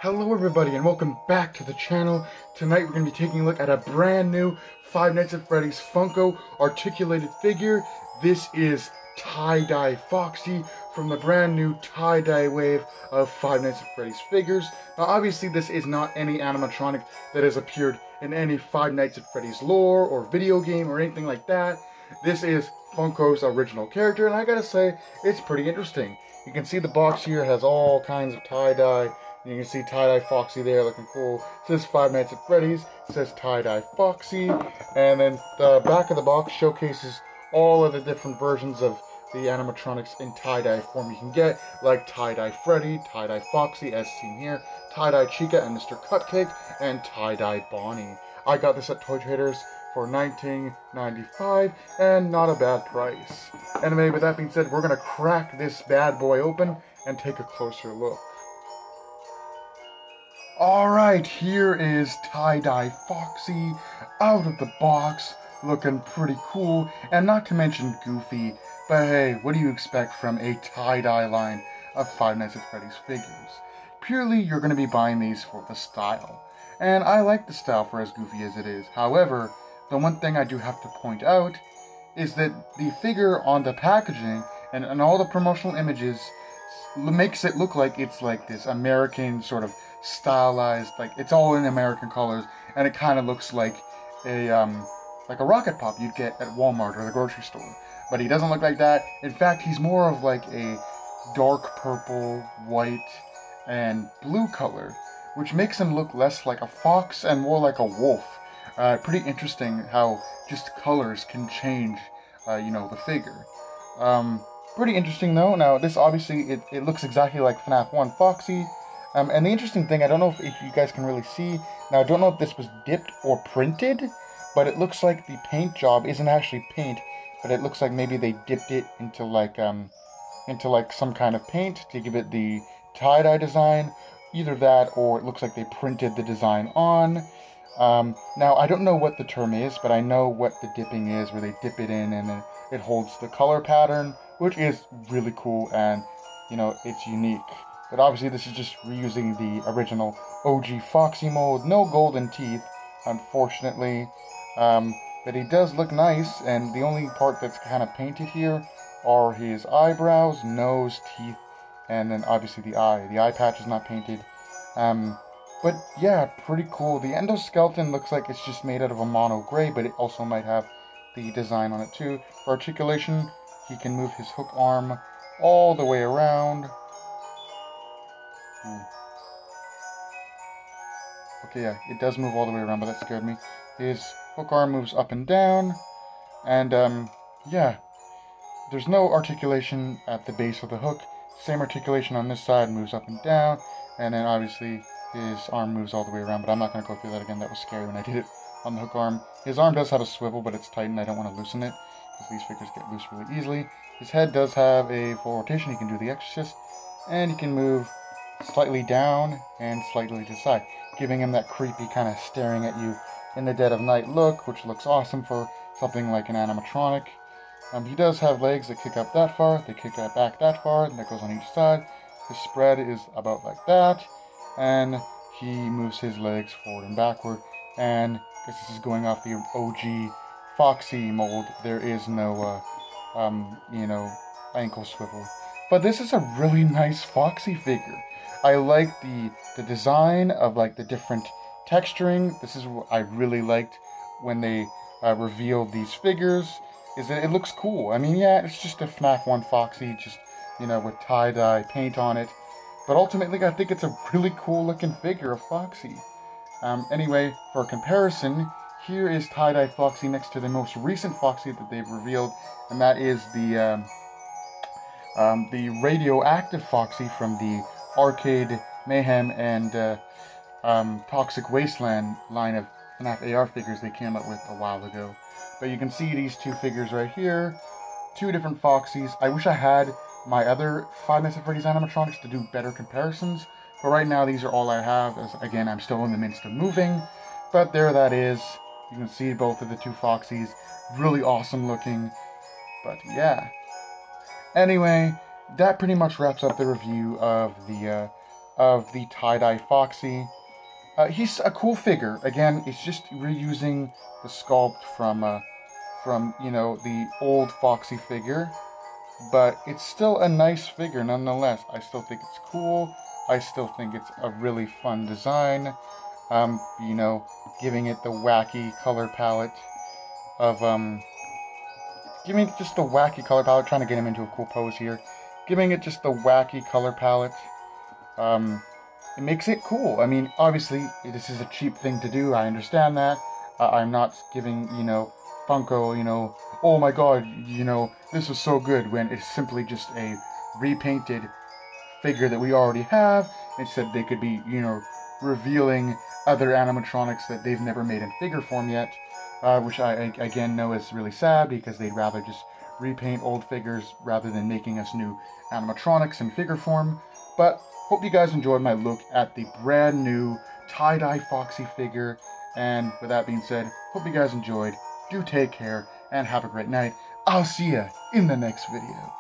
Hello everybody and welcome back to the channel. Tonight we're going to be taking a look at a brand new Five Nights at Freddy's Funko articulated figure. This is Tie-Dye Foxy from the brand new tie-dye wave of Five Nights at Freddy's figures. Now obviously this is not any animatronic that has appeared in any Five Nights at Freddy's lore or video game or anything like that. This is Funko's original character, and I gotta say, it's pretty interesting. You can see the box here has all kinds of tie-dye. You can see Tie-Dye Foxy there looking cool. It says Five Nights at Freddy's. It says Tie-Dye Foxy. And then the back of the box showcases all of the different versions of the animatronics in tie-dye form you can get, like Tie-Dye Freddy, Tie-Dye Foxy, as seen here, Tie-Dye Chica and Mr. Cupcake, and Tie-Dye Bonnie. I got this at Toy Traders for $19.95, and not a bad price. Anyway, with that being said, we're going to crack this bad boy open and take a closer look. Alright, here is Tie-Dye Foxy out of the box, looking pretty cool, and not to mention goofy, but hey, what do you expect from a tie-dye line of Five Nights at Freddy's figures? Purely, you're going to be buying these for the style, and I like the style for as goofy as it is. However, the one thing I do have to point out is that the figure on the packaging and all the promotional images makes it look like it's like this American sort of stylized, like it's all in American colors, and it kind of looks like a rocket pop you'd get at Walmart or the grocery store. But he doesn't look like that. In fact, he's more of like a dark purple, white, and blue color, which makes him look less like a fox and more like a wolf. Pretty interesting how just colors can change, the figure. Pretty interesting though. Now this obviously, it looks exactly like FNAF 1 Foxy. And the interesting thing, I don't know if you guys can really see, now I don't know if this was dipped or printed, but it looks like the paint job isn't actually paint, but it looks like maybe they dipped it into like some kind of paint to give it the tie-dye design. Either that, or it looks like they printed the design on. Now I don't know what the term is, but I know what the dipping is, where they dip it in and then it holds the color pattern, which is really cool and, it's unique. But obviously this is just reusing the original OG Foxy mold. No golden teeth, unfortunately. But he does look nice, and the only part that's kind of painted here are his eyebrows, nose, teeth, and then obviously the eye. The eye patch is not painted. But yeah, pretty cool. The endoskeleton looks like it's just made out of a mono gray, but it also might have the design on it too. For articulation, he can move his hook arm all the way around. Okay, yeah, it does move all the way around, but that scared me. His hook arm moves up and down, and yeah, there's no articulation at the base of the hook. Same articulation on this side, moves up and down, and then obviously his arm moves all the way around, but I'm not going to go through that again. That was scary when I did it on the hook arm. His arm does have a swivel, but it's tight, and I don't want to loosen it, because these figures get loose really easily. His head does have a full rotation. He can do the Exorcist, and he can move slightly down and slightly to the side, giving him that creepy kind of staring at you in the dead of night look, which looks awesome for something like an animatronic. He does have legs that kick up that far, they kick back that far, and that goes on each side. His spread is about like that, and he moves his legs forward and backward, and I guess this is going off the OG Foxy mold. There is no, ankle swivel. But this is a really nice Foxy figure. I like the design of like the different texturing. This is what I really liked when they revealed these figures, is that it looks cool. I mean, yeah, it's just a FNAF 1 Foxy, just, with tie-dye paint on it. But ultimately, I think it's a really cool looking figure of Foxy. Anyway, for comparison, here is Tie-Dye Foxy next to the most recent Foxy that they've revealed, and that is the Radioactive Foxy from the Arcade Mayhem and Toxic Wasteland line of FNAF AR figures they came up with a while ago. But you can see these two figures right here, two different Foxys. I wish I had my other Five Nights at Freddy's animatronics to do better comparisons, but right now these are all I have, as again I'm still in the midst of moving. But there that is. You can see both of the two Foxys, really awesome looking. But yeah. Anyway, that pretty much wraps up the review of the of the tie-dye Foxy. He's a cool figure. Again, it's just reusing the sculpt from you know, the old Foxy figure. But it's still a nice figure nonetheless. I still think it's cool. I still think it's a really fun design. You know, giving it the wacky color palette of, giving it just the wacky color palette, trying to get him into a cool pose here. Giving it just the wacky color palette. It makes it cool. I mean, obviously, this is a cheap thing to do. I understand that. I'm not giving, you know, Funko, you know, oh my god, you know, this is so good, when it's simply just a repainted figure that we already have. Instead, they could be, you know, revealing other animatronics that they've never made in figure form yet, which I again know is really sad, because they'd rather just repaint old figures rather than making us new animatronics in figure form. But hope you guys enjoyed my look at the brand new tie-dye Foxy figure, and with that being said, hope you guys enjoyed. Do take care, and have a great night. I'll see ya in the next video.